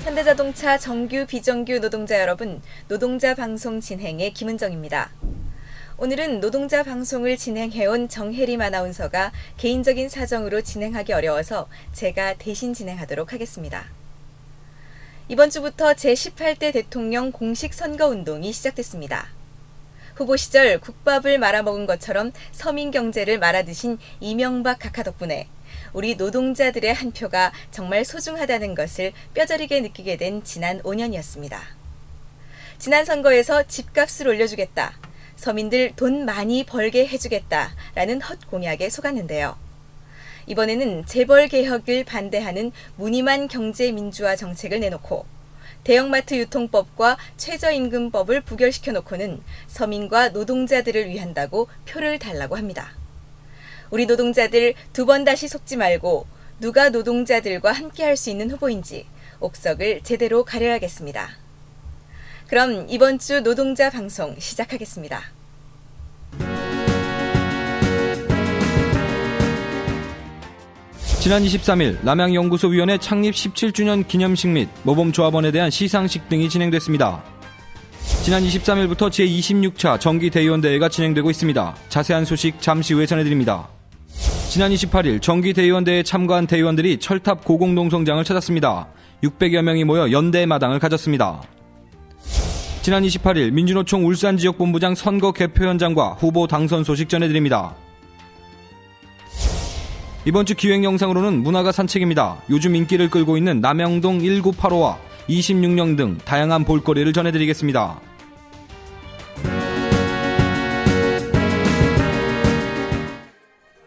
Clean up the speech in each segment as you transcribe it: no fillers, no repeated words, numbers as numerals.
현대자동차 정규 비정규 노동자 여러분, 노동자 방송 진행의 김은정입니다. 오늘은 노동자 방송을 진행해온 정혜림 아나운서가 개인적인 사정으로 진행하기 어려워서 제가 대신 진행하도록 하겠습니다. 이번 주부터 제18대 대통령 공식 선거운동이 시작됐습니다. 후보 시절 국밥을 말아먹은 것처럼 서민 경제를 말아드신 이명박 각하 덕분에 우리 노동자들의 한 표가 정말 소중하다는 것을 뼈저리게 느끼게 된 지난 5년이었습니다. 지난 선거에서 집값을 올려주겠다, 서민들 돈 많이 벌게 해주겠다라는 헛공약에 속았는데요. 이번에는 재벌 개혁을 반대하는 무늬만 경제민주화 정책을 내놓고 대형마트 유통법과 최저임금법을 부결시켜 놓고는 서민과 노동자들을 위한다고 표를 달라고 합니다. 우리 노동자들 두 번 다시 속지 말고 누가 노동자들과 함께할 수 있는 후보인지 옥석을 제대로 가려야겠습니다. 그럼 이번 주 노동자 방송 시작하겠습니다. 지난 23일 남양연구소위원회 창립 17주년 기념식 및 모범조합원에 대한 시상식 등이 진행됐습니다. 지난 23일부터 제26차 정기대의원대회가 진행되고 있습니다. 자세한 소식 잠시 후에 전해드립니다. 지난 28일 정기대의원대회에 참가한 대의원들이 철탑 고공농성장을 찾았습니다. 600여 명이 모여 연대마당을 가졌습니다. 지난 28일 민주노총 울산지역본부장 선거 개표 현장과 후보 당선 소식 전해드립니다. 이번 주 기획 영상으로는 문화가 산책입니다. 요즘 인기를 끌고 있는 남영동 1985와 26령 등 다양한 볼거리를 전해드리겠습니다.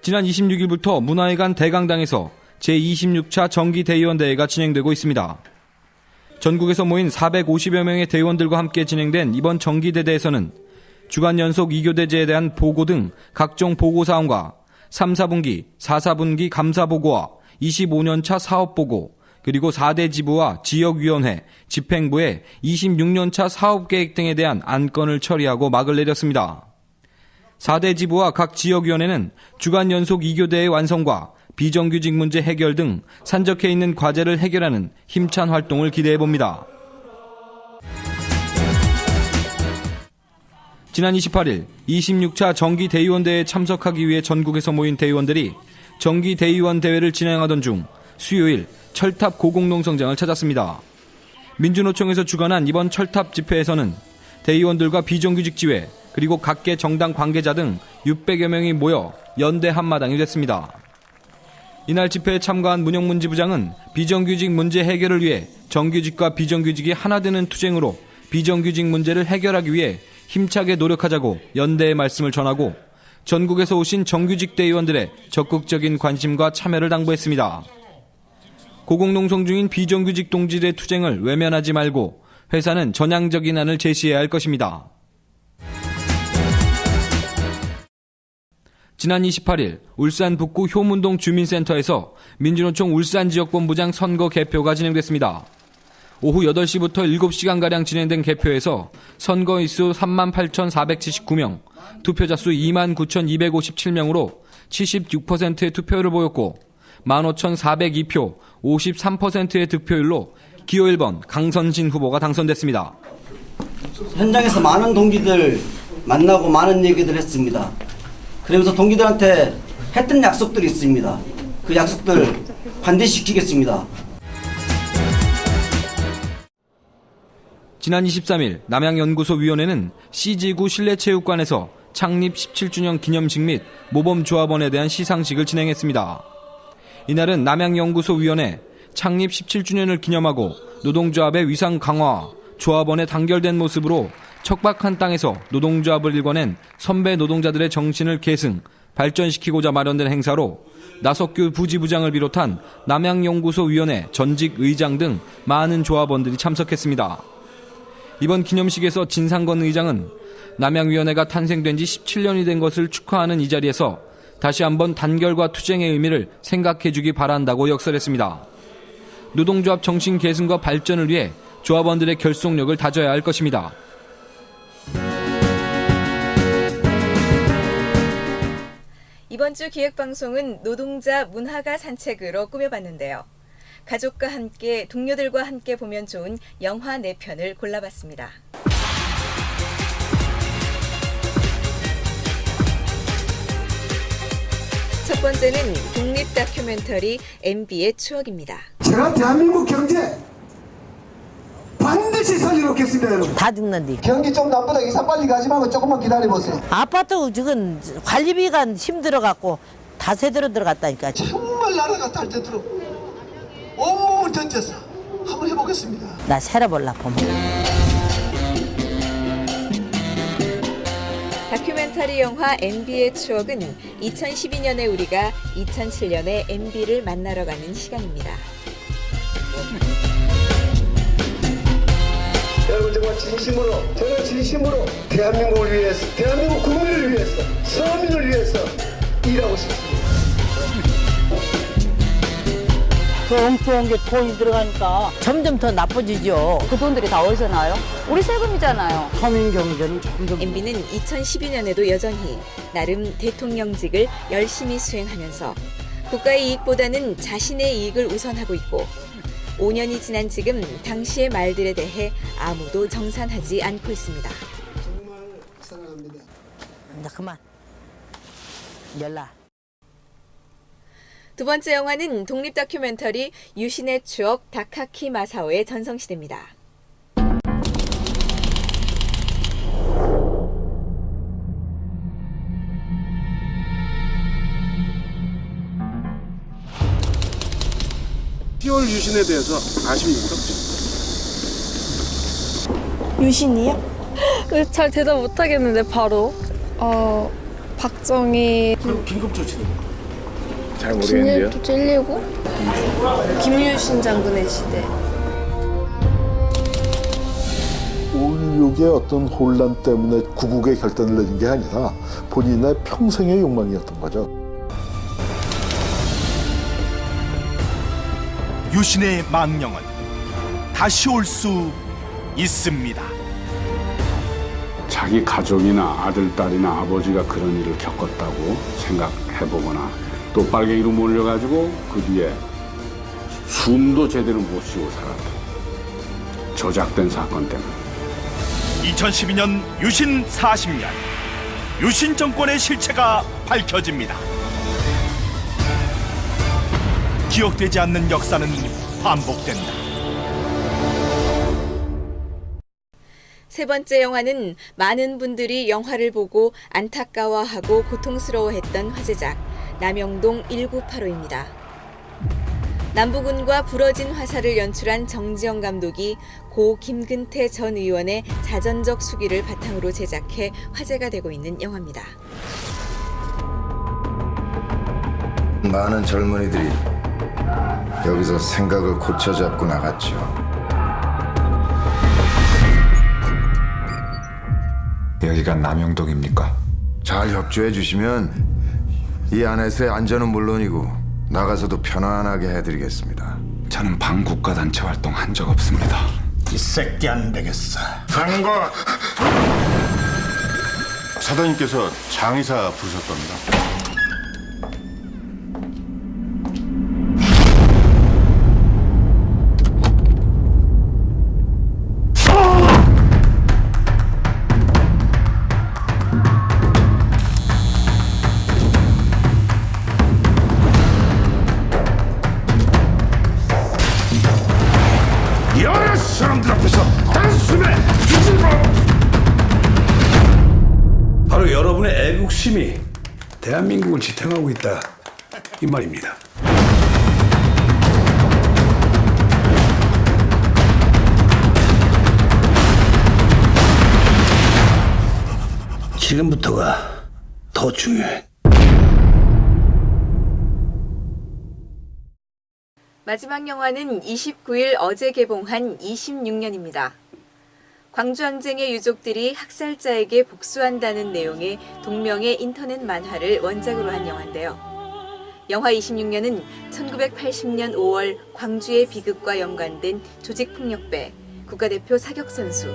지난 26일부터 문화회관 대강당에서 제26차 정기대의원대회가 진행되고 있습니다. 전국에서 모인 450여 명의 대의원들과 함께 진행된 이번 정기대대에서는 주간 연속 2교대제에 대한 보고 등 각종 보고사항과 3, 4분기, 4, 4분기 감사보고와 25년차 사업보고, 그리고 4대 지부와 지역위원회, 집행부의 26년차 사업계획 등에 대한 안건을 처리하고 막을 내렸습니다. 4대 지부와 각 지역위원회는 주간 연속 2교대의 완성과 비정규직 문제 해결 등 산적해 있는 과제를 해결하는 힘찬 활동을 기대해봅니다. 지난 28일 26차 정기대의원대회에 참석하기 위해 전국에서 모인 대의원들이 정기대의원 대회를 진행하던 중 수요일 철탑 고공농성장을 찾았습니다. 민주노총에서 주관한 이번 철탑 집회에서는 대의원들과 비정규직 지회, 그리고 각계 정당 관계자 등 600여 명이 모여 연대 한마당이 됐습니다. 이날 집회에 참가한 문영문 지부장은 비정규직 문제 해결을 위해 정규직과 비정규직이 하나 되는 투쟁으로 비정규직 문제를 해결하기 위해 힘차게 노력하자고 연대의 말씀을 전하고 전국에서 오신 정규직 대의원들의 적극적인 관심과 참여를 당부했습니다. 고공농성 중인 비정규직 동지들의 투쟁을 외면하지 말고 회사는 전향적인 안을 제시해야 할 것입니다. 지난 28일 울산 북구 효문동 주민센터에서 민주노총 울산지역본부장 선거 개표가 진행됐습니다. 오후 8시부터 7시간가량 진행된 개표에서 선거인수 38,479명, 투표자 수 29,257명으로 76%의 투표율을 보였고 15,402표, 53%의 득표율로 기호 1번 강선진 후보가 당선됐습니다. 현장에서 많은 동기들 만나고 많은 얘기들 했습니다. 그러면서 동기들한테 했던 약속들이 있습니다. 그 약속들 반드시 지키겠습니다. 지난 23일 남양연구소위원회는 C지구 실내체육관에서 창립 17주년 기념식 및 모범조합원에 대한 시상식을 진행했습니다. 이날은 남양연구소위원회 창립 17주년을 기념하고 노동조합의 위상 강화, 조합원의 단결된 모습으로 척박한 땅에서 노동조합을 일궈낸 선배 노동자들의 정신을 계승, 발전시키고자 마련된 행사로 나석규 부지부장을 비롯한 남양연구소위원회 전직 의장 등 많은 조합원들이 참석했습니다. 이번 기념식에서 진상건 의장은 남양위원회가 탄생된 지 17년이 된 것을 축하하는 이 자리에서 다시 한번 단결과 투쟁의 의미를 생각해주기 바란다고 역설했습니다. 노동조합 정신 계승과 발전을 위해 조합원들의 결속력을 다져야 할 것입니다. 이번 주 기획방송은 노동자 문화가 산책으로 꾸며봤는데요. 가족과 함께, 동료들과 함께 보면 좋은 영화 4편을 골라봤습니다. 첫 번째는 독립 다큐멘터리 MB의 추억입니다. 제가 대한민국 경제 반드시 살려놓겠습니다, 여러분. 다 죽는데. 경기 좀 나쁘다. 이사 빨리 가지 말고 조금만 기다려보세요. 아파트 지금 관리비가 힘들어갖고 다 세대로 들어갔다니까. 정말 나라가 딸때도록 온몸을 던져서 한번 해보겠습니다. 나 살아볼라 보면. 다큐멘터리 영화 MB의 추억은 2012년에 우리가 2007년에 MB를 만나러 가는 시간입니다. 여러분 정말 진심으로 대한민국을 위해서, 대한민국 국민을 위해서, 서민을 위해서 일하고 싶습니다. 그 엉뚱한 게 돈이 들어가니까 점점 더 나빠지죠. 그 돈들이 다 어디서 나요? 우리 세금이잖아요. 서민 경제는 점점. MB는 2012년에도 여전히 나름 대통령직을 열심히 수행하면서 국가의 이익보다는 자신의 이익을 우선하고 있고 5년이 지난 지금 당시의 말들에 대해 아무도 정산하지 않고 있습니다. 정말 사랑합니다. 이제 그만. 연락. 두 번째 영화는 독립 다큐멘터리 유신의 추억 다카키 마사오의 전성시대입니다. 피월 유신에 대해서 아십니까? 유신이요? 잘 대답 못하겠는데 바로 박정희 그럼 긴급 조치는 잘 모르겠는데요. 김일도 찔리고 김유신 장군의 시대. 5.16의 어떤 혼란 때문에 구국의 결단을 내린 게 아니라 본인의 평생의 욕망이었던 거죠. 유신의 망령은 다시 올 수 있습니다. 자기 가족이나 아들, 딸이나 아버지가 그런 일을 겪었다고 생각해보거나 또 빨갱이로 몰려가지고 그 뒤에 숨도 제대로 못 쉬고 살았다. 조작된 사건 때문에. 2012년 유신 40년 유신 정권의 실체가 밝혀집니다. 기억되지 않는 역사는 반복된다. 세 번째 영화는 많은 분들이 영화를 보고 안타까워하고 고통스러워했던 화제작 남영동 1985입니다. 남부군과 부러진 화살을 연출한 정지영 감독이 고 김근태 전 의원의 자전적 수기를 바탕으로 제작해 화제가 되고 있는 영화입니다. 많은 젊은이들이 여기서 생각을 고쳐잡고 나갔죠. 여기가 남영동입니까? 잘 협조해 주시면 이 안에서의 안전은 물론이고 나가서도 편안하게 해드리겠습니다. 저는 반국가 단체 활동 한 적 없습니다. 이 새끼 안 되겠어. 장관! 사장님께서 장의사 부르셨답니다. 여러 사람들 앞에서 단숨에 바로 여러분의 애국심이 대한민국을 지탱하고 있다 이 말입니다. 지금부터가 더 중요해. 마지막 영화는 29일 어제 개봉한 26년입니다. 광주항쟁의 유족들이 학살자에게 복수한다는 내용의 동명의 인터넷 만화를 원작으로 한 영화인데요. 영화 26년은 1980년 5월 광주의 비극과 연관된 조직폭력배, 국가대표 사격선수,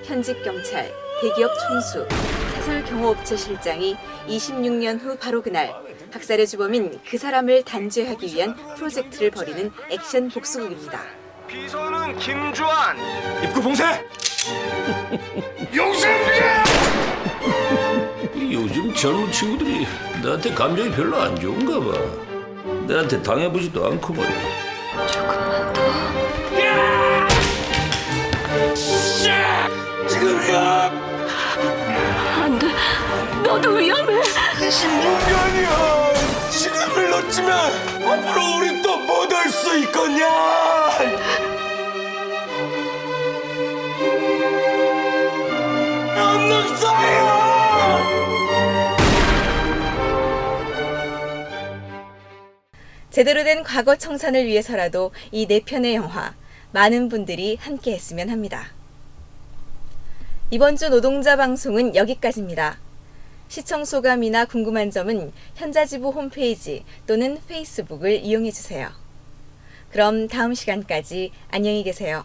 현직 경찰, 대기업 총수, 사설 경호업체 실장이 26년 후 바로 그날 학살의 주범인 그 사람을 단죄하기 위한 프로젝트를 벌이는 액션 복수극입니다. 비서는 김주한. 입구 봉쇄. 용서해. 요즘 젊은 친구들이 나한테 감정이 별로 안 좋은가 봐. 나한테 당해보지도 않고 말이야. 조금만 더. 지금이야! 안 돼. 너도 위험해. 26년이야. 지금을 놓치면 앞으로 우리 또 못 올 수 있겠냐? 연락사야. 제대로 된 과거 청산을 위해서라도 이 4편의 영화 많은 분들이 함께 했으면 합니다. 이번 주 노동자 방송은 여기까지입니다. 시청 소감이나 궁금한 점은 현자지부 홈페이지 또는 페이스북을 이용해 주세요. 그럼 다음 시간까지 안녕히 계세요.